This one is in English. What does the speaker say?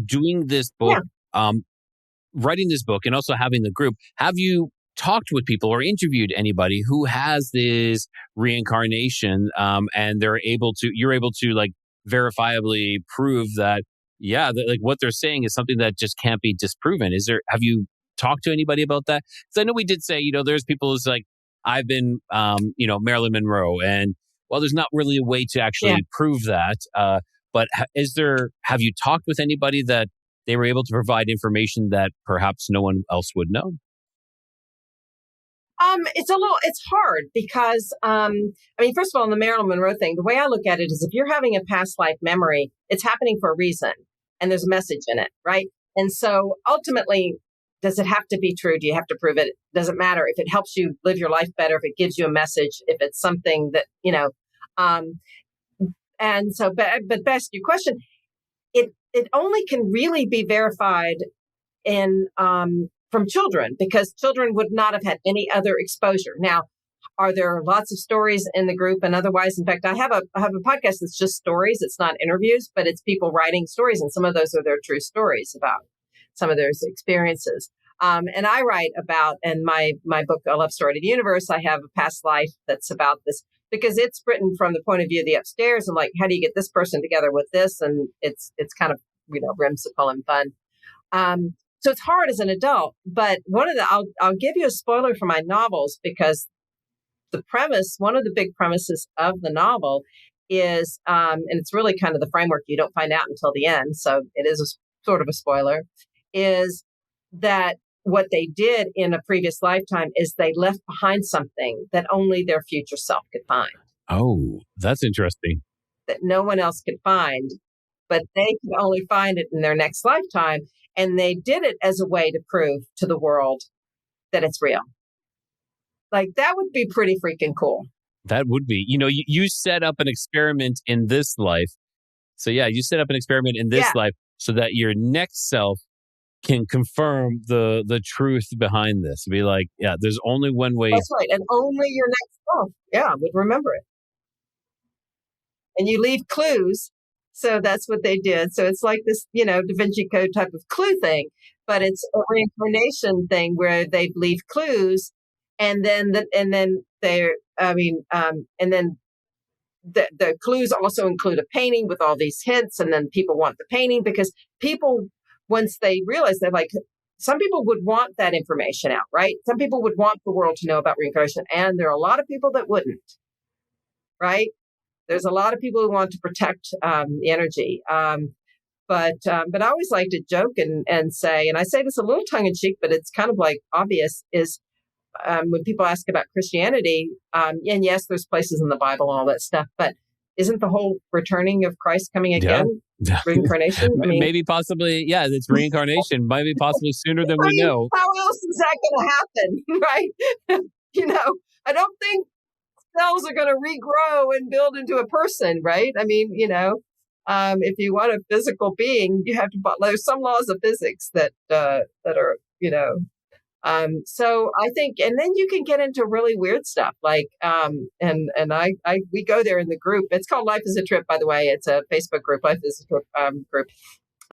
Doing this book, writing this book, and also having the group, have you talked with people or interviewed anybody who has this reincarnation, and you're able to like verifiably prove that, yeah, that, like what they're saying is something that just can't be disproven? Have you talked to anybody about that? Because I know we did say, there's people who's like, I've been, Marilyn Monroe, and well, there's not really a way to actually prove that. But have you talked with anybody that they were able to provide information that perhaps no one else would know? It's hard because, first of all, on the Marilyn Monroe thing, the way I look at it is if you're having a past life memory, it's happening for a reason and there's a message in it, right? And so ultimately, does it have to be true? Do you have to prove it? It doesn't matter. If it helps you live your life better, if it gives you a message, if it's something that, and so, but back to your question, it only can really be verified in, from children, because children would not have had any other exposure. Now, are there lots of stories in the group and otherwise? In fact, I have a podcast that's just stories. It's not interviews, but it's people writing stories. And some of those are their true stories about some of those experiences. And I write about, in my book, A Love Story to the Universe, I have a past life that's about this, because it's written from the point of view of the upstairs and like, how do you get this person together with this? And it's kind of, whimsical and fun. So it's hard as an adult, but I'll give you a spoiler for my novels, because one of the big premises of the novel is, and it's really kind of the framework you don't find out until the end, so it is a sort of a spoiler, is that what they did in a previous lifetime is they left behind something that only their future self could find. Oh, that's interesting. That no one else could find, but they could only find it in their next lifetime. And they did it as a way to prove to the world that it's real. Like, that would be pretty freaking cool. That would be. You set up an experiment in this life. So yeah, you set up an experiment in this life so that your next self can confirm the truth behind this. Be like, yeah, there's only one way. That's right. And only your next self, would remember it. And you leave clues. So that's what they did. So it's like this, Da Vinci Code type of clue thing, but it's a reincarnation thing where they leave clues, and then the clues also include a painting with all these hints, and then people want the painting because people, once they realize that, like, some people would want that information out, right? Some people would want the world to know about reincarnation, and there are a lot of people that wouldn't, right? There's a lot of people who want to protect the energy. But I always like to joke and say, and I say this a little tongue in cheek, but it's kind of like obvious, is when people ask about Christianity, and yes, there's places in the Bible and all that stuff, but isn't the whole returning of Christ coming again? Yeah. Reincarnation? Maybe possibly, it's reincarnation. Maybe possibly sooner than we know. How else is that going to happen, right? I don't think cells are going to regrow and build into a person, right? If you want a physical being, you have to. There's some laws of physics that are, So I think, and then you can get into really weird stuff, like, we go there in the group. It's called Life is a Trip, by the way. It's a Facebook group, Life is a Trip group,